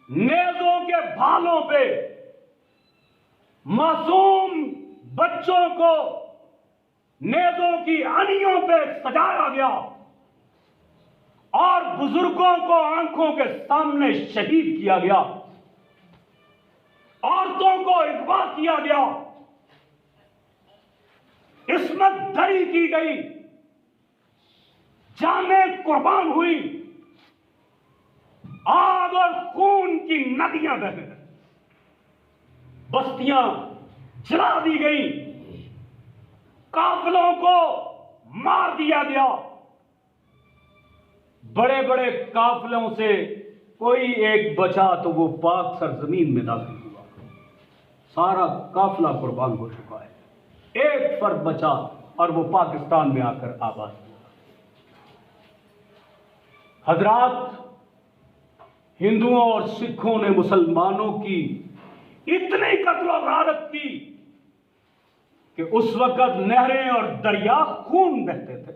नेज़ों के भालों पे मासूम बच्चों को नेज़ों की अनियों पे सजाया गया और बुजुर्गों को आंखों के सामने शहीद किया गया, औरतों को अगवा किया गया, इस्मत दरी की गई, जानें कुर्बान हुई, आग और खून की नदियां बह गई, बस्तियां जला दी गई, काफिलों को मार दिया गया। बड़े बड़े काफिलों से कोई एक बचा तो वो पाक सरजमीन में दाखिल हुआ। सारा काफिला कुर्बान हो चुका है, एक फर्द बचा और वो पाकिस्तान में आकर आबाद हुआ। हजरात, हिंदुओं और सिखों ने मुसलमानों की इतनी कत्ल और गारत की कि उस वक्त नहरें और दरिया खून बहते थे,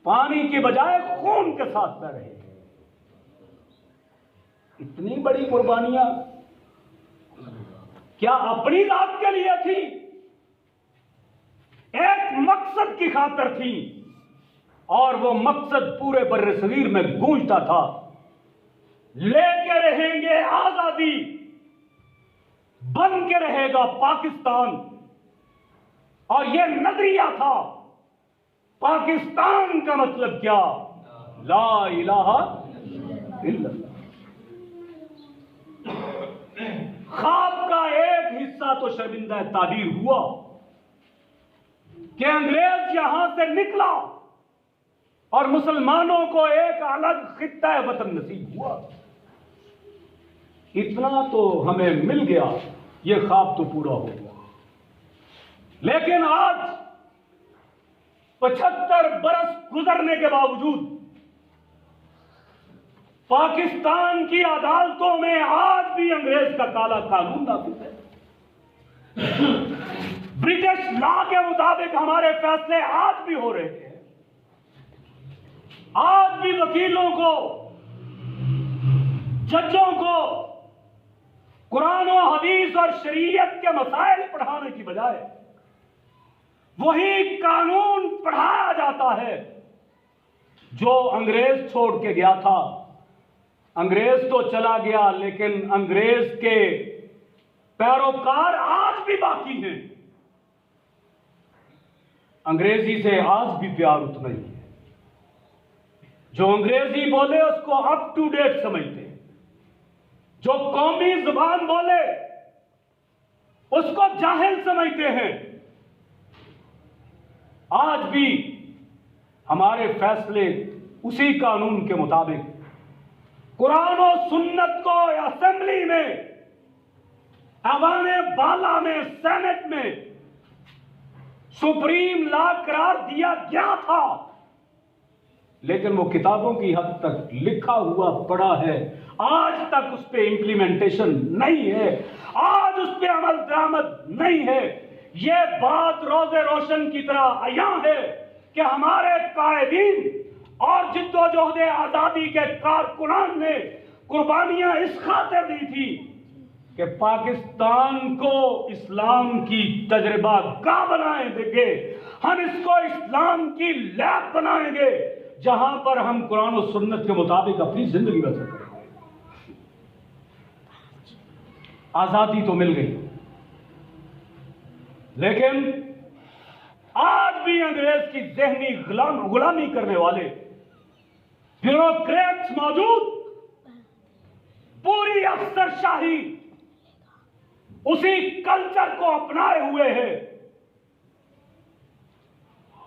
पानी के बजाय खून के साथ बह रहे थे। इतनी बड़ी कुर्बानियां क्या अपनी जात के लिए थी? एक मकसद की खातिर थी और वो मकसद पूरे बर्रे सगीर में गूंजता था, लेके रहेंगे आजादी, बन के रहेगा पाकिस्तान। और यह नजरिया था। पाकिस्तान का मतलब क्या? ला इलाहा इल्लल्लाह। ख्वाब का एक हिस्सा तो शर्मिंदा ताबीर हुआ कि अंग्रेज यहां से निकला और मुसलमानों को एक अलग खित्ता वतन नसीब हुआ। इतना तो हमें मिल गया, यह ख्वाब तो पूरा हो गया। लेकिन आज 75 बरस गुजरने के बावजूद पाकिस्तान की अदालतों में आज भी अंग्रेज का काला कानून नाफिज है। ब्रिटिश लॉ के मुताबिक हमारे फैसले आज भी हो रहे हैं। आज भी वकीलों को, जजों को कुरान और हदीस और शरीयत के मसाइल पढ़ाने की बजाय वही कानून पढ़ाया जाता है जो अंग्रेज छोड़ के गया था। अंग्रेज तो चला गया, लेकिन अंग्रेज के पैरोकार आज भी बाकी हैं। अंग्रेजी से आज भी प्यार उतना ही है। जो अंग्रेजी बोले उसको अप टू डेट समझते हैं, जो कौमी जुबान बोले उसको जाहिल समझते हैं। आज भी हमारे फैसले उसी कानून के मुताबिक कुरान और सुन्नत को असेंबली में, ऐवाने बाला में, सेनेट में सुप्रीम लॉ करार दिया गया था, लेकिन वो किताबों की हद तक लिखा हुआ पड़ा है। आज तक उस पर इंप्लीमेंटेशन नहीं है, आज उस पर अमल दरामद नहीं है। ये बात रोज़े रोशन की तरह अयां है कि हमारे कायदीन और जिद्दोजहद आजादी के कारकुनान ने कुर्बानियां इस खातिर दी थी कि पाकिस्तान को इस्लाम की तजर्बा गाह बनाएंगे। हम इसको इस्लाम की लैब बनाएंगे जहां पर हम कुरान और सुन्नत के मुताबिक अपनी जिंदगी बसर करेंगे। आजादी तो मिल गई, लेकिन आज भी अंग्रेज की जहनी गुलामी करने वाले ब्यूरोक्रेट्स मौजूद, पूरी अफसरशाही उसी कल्चर को अपनाए हुए है।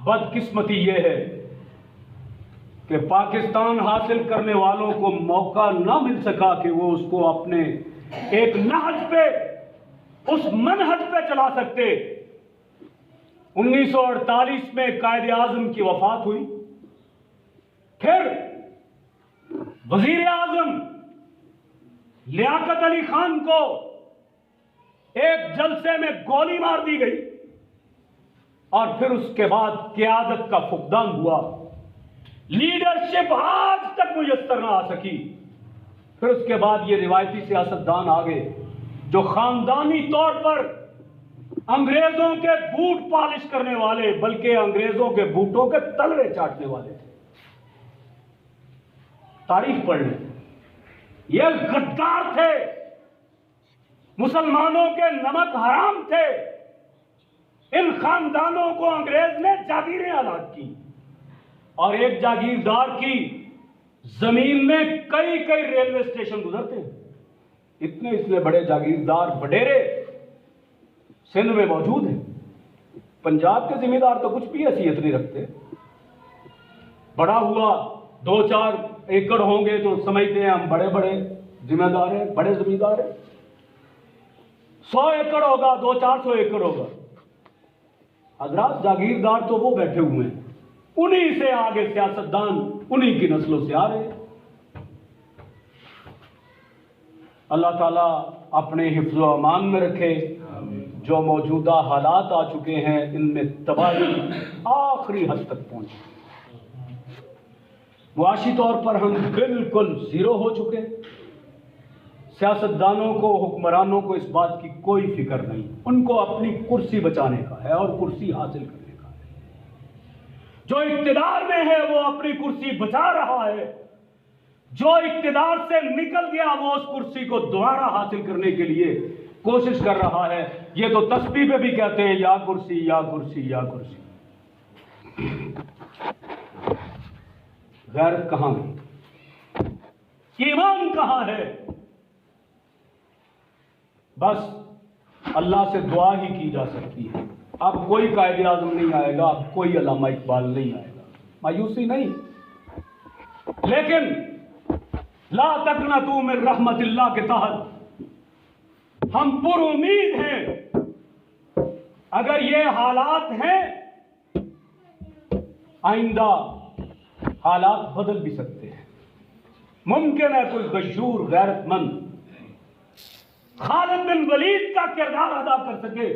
बदकिस्मती यह है कि पाकिस्तान हासिल करने वालों को मौका ना मिल सका कि वो उसको अपने एक नहज पे, उस मनहज पे चला सकते। 1948 में कायदे आजम की वफात हुई, फिर वजीर आजम लियाकत अली खान को एक जलसे में गोली मार दी गई और फिर उसके बाद क़यादत का फुकदान हुआ। लीडरशिप आज तक मुयस्सर ना आ सकी। फिर उसके बाद ये रिवायती सियासतदान आ गए जो खानदानी तौर पर अंग्रेजों के बूट पॉलिश करने वाले, बल्कि अंग्रेजों के बूटों के तलवे चाटने वाले थे। तारीख पढ़ लें, ये गद्दार थे, मुसलमानों के नमक हराम थे। इन खानदानों को अंग्रेज ने जागीरें अलाट की और एक जागीरदार की जमीन में कई कई रेलवे स्टेशन गुजरते हैं। इतने इतने बड़े जागीरदार वडेरे सिंध में मौजूद हैं। पंजाब के जिम्मेदार तो कुछ भी हैसियत नहीं रखते। बड़ा हुआ 2-4 एकड़ होंगे तो समझते हैं हम बड़े बड़े जिम्मेदार हैं, बड़े जमींदार हैं। 100 एकड़ होगा, 200-400 एकड़ होगा। हजरात, जागीरदार तो वो बैठे हुए हैं, उन्हीं से आगे सियासतदान उन्हीं की नस्लों से आ रहे हैं। अल्लाह ताला अपने हिफ्ज़ व अमान में रखे। जो मौजूदा हालात आ चुके हैं इनमें तबाही आखिरी हद तक पहुंची। मुआशी तौर पर हम बिल्कुल जीरो हो चुके। सियासतदानों को, हुक्मरानों को इस बात की कोई फिक्र नहीं। उनको अपनी कुर्सी बचाने का है और कुर्सी हासिल करने का है। जो इक्तिदार में है वो अपनी कुर्सी बचा रहा है, जो इक्तिदार से निकल गया वो उस कुर्सी को दोबारा हासिल करने के लिए कोशिश कर रहा है। ये तो तस्बीह पे भी कहते हैं या कुर्सी या कुर्सी या कुर्सी। गैरत कहां है? ईमान कहां है? बस अल्लाह से दुआ ही की जा सकती है। अब कोई कायदे आज़म नहीं आएगा, अब कोई अल्लामा इकबाल नहीं आएगा, मायूसी नहीं। लेकिन ला तक़नतू मिन रहमतिल्लाह के तहत हम पुरुमीद हैं। अगर ये हालात हैं, आइंदा हालात बदल भी सकते हैं। मुमकिन है कोई गशूर गैरतमंद खालिद बिन वलीद का किरदार अदा कर सके,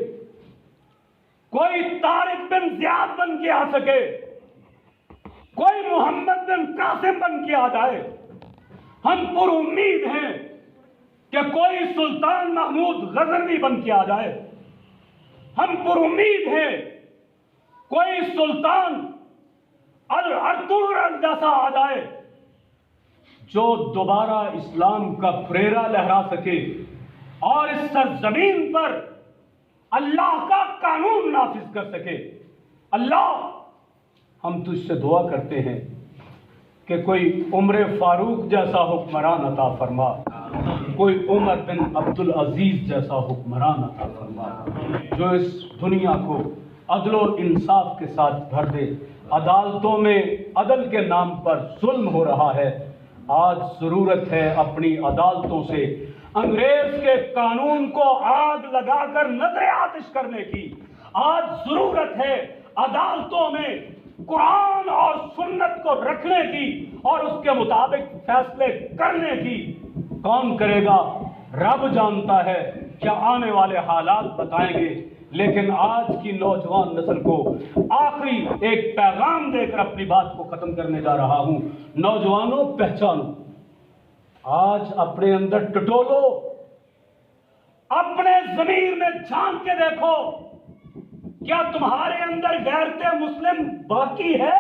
कोई तारिक बिन ज़ियाद बन के आ सके, कोई मोहम्मद बिन कासिम बन के आ जाए। हम पुरुमीद हैं कि कोई सुल्तान महमूद गजनवी बन के आ जाए। हम पुरुमीद हैं कोई सुल्तान अर्तुगरुल जैसा आ जाए जो दोबारा इस्लाम का फेरा लहरा सके और इस सरजमीन पर अल्लाह का कानून नाफिज कर सके। अल्लाह, हम तुझसे दुआ करते हैं कि कोई उम्र फारूक जैसा हुक्मरान अता फरमा, कोई उमर बिन अब्दुल अजीज जैसा हुक्मरान अता फरमा, जो इस दुनिया को अदलो इंसाफ के साथ भर दे। अदालतों में अदल के नाम पर जुल्म हो रहा है। आज जरूरत है अपनी अदालतों से अंग्रेज के कानून को आग लगाकर नजर आतिश करने की। आज जरूरत है अदालतों में कुरान और सुन्नत को रखने की और उसके मुताबिक फैसले करने की। कौन करेगा? रब जानता है। क्या आने वाले हालात बताएंगे। लेकिन आज की नौजवान नस्ल को आखिरी एक पैगाम देकर अपनी बात को खत्म करने जा रहा हूं। नौजवानों, पहचानो, आज अपने अंदर टटोलो, अपने जमीर में झांक के देखो, क्या तुम्हारे अंदर गैरते मुस्लिम बाकी है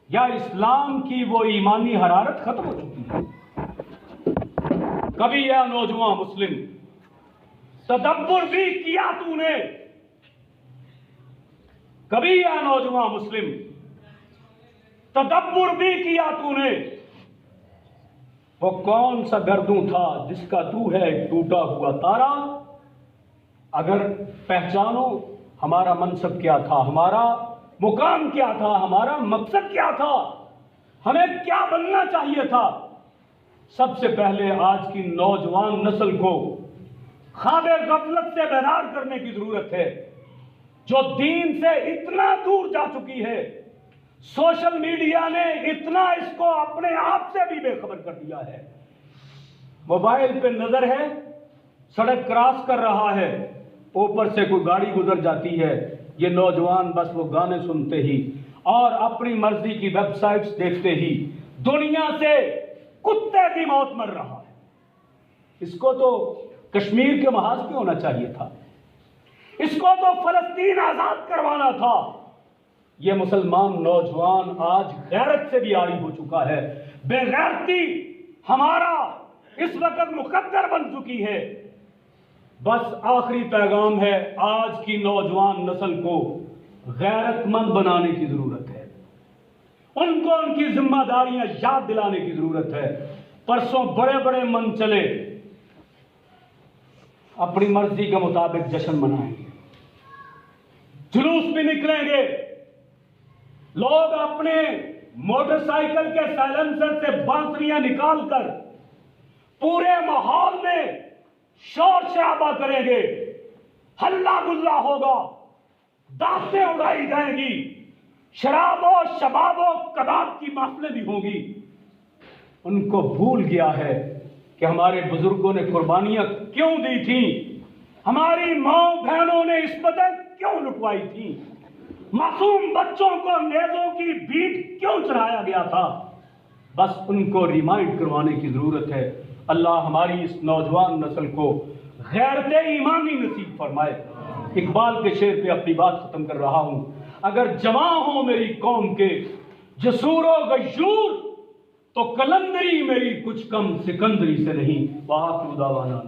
या इस्लाम की वो ईमानी हरारत खत्म हो चुकी है? कभी यह नौजवान मुस्लिम तदब्बुर भी किया तूने? कभी यह नौजवान मुस्लिम तदब्बुर भी किया तूने? वो कौन सा गर्दू था जिसका तू है टूटा हुआ तारा? अगर पहचानो हमारा मनसब क्या था, हमारा मुकाम क्या था, हमारा मकसद क्या था, हमें क्या बनना चाहिए था। सबसे पहले आज की नौजवान नस्ल को ख्वाबे गफलत से बेदार करने की जरूरत है, जो दीन से इतना दूर जा चुकी है। सोशल मीडिया ने इतना इसको अपने आप से भी बेखबर कर दिया है। मोबाइल पे नजर है, सड़क क्रॉस कर रहा है, ऊपर से कोई गाड़ी गुजर जाती है, ये नौजवान बस वो गाने सुनते ही और अपनी मर्जी की वेबसाइट्स देखते ही दुनिया से कुत्ते की मौत मर रहा है। इसको तो कश्मीर के महाज पे होना चाहिए था, इसको तो फलस्तीन आजाद करवाना था। यह मुसलमान नौजवान आज गैरत से भी आरी हो चुका है। बेगैरती हमारा इस वक्त मुकद्दर बन चुकी है। बस आखिरी पैगाम है, आज की नौजवान नस्ल को गैरतमंद बनाने की जरूरत है, उनको उनकी जिम्मेदारियां याद दिलाने की जरूरत है। परसों बड़े बड़े मन चले, अपनी मर्जी के मुताबिक जश्न मनाएंगे, जुलूस भी निकलेंगे, लोग अपने मोटरसाइकिल के साइलेंसर से बांसुरियां निकालकर पूरे माहौल में शोर शराबा करेंगे, हल्ला गुल्ला होगा, दास्तें उड़ाई जाएंगी, शराबो शबाबो कबाब की महफिलें भी होंगी। उनको भूल गया है कि हमारे बुजुर्गों ने कुर्बानियां क्यों दी थी, हमारी माँ बहनों ने इस बदन क्यों लुटवाई थी, मासूम बच्चों को नेज़ों की बीट क्यों चढ़ाया गया था। बस उनको रिमाइंड करवाने की जरूरत है। अल्लाह हमारी इस नौजवान नस्ल को गैरत ईमानी नसीब फरमाए। इकबाल के शेर पे अपनी बात खत्म कर रहा हूं। अगर जवां हो मेरी कौम के जसूरो गयूर, तो कलंदरी मेरी कुछ कम सिकंदरी से नहीं। वाह खुदावाना।